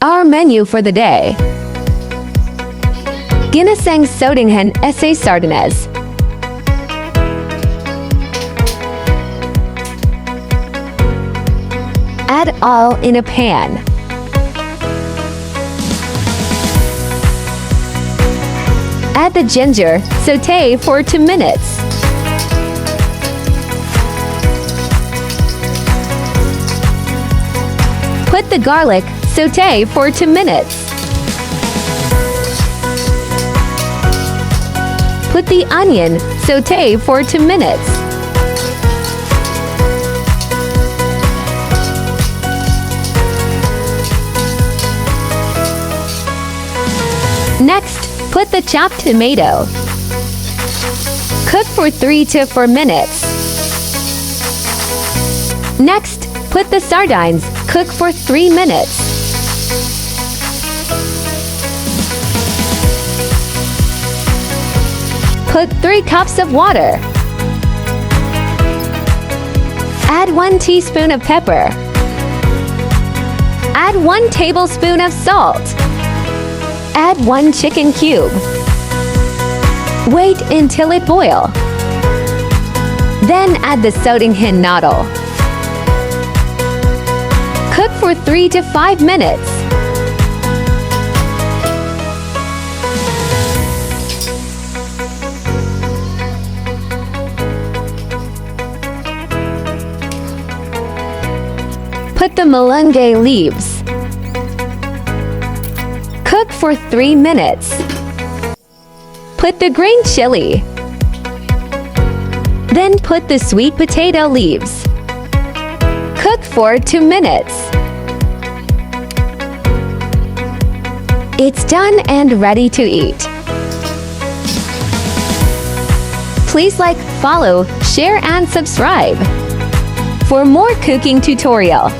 Our menu for the day. Ginisang Sotanghon sa Sardines. Add all in a pan. Add the ginger, sauté for 2 minutes. Put the garlic, sauté for 2 minutes. Put the onion, sauté for 2 minutes. Next, put the chopped tomato. Cook for 3 to 4 minutes. Next, put the sardines. Cook for 3 minutes. Put 3 cups of water. Add 1 teaspoon of pepper. Add 1 tablespoon of salt. Add 1 chicken cube. Wait until it boils. Then add the Sotanghon noddle. Cook for 3 to 5 minutes. Put the malunggay leaves. Cook for 3 minutes. Put the green chili. Then put the sweet potato leaves. Cook for 2 minutes. It's done and ready to eat. Please like, follow, share and subscribe for more cooking tutorial.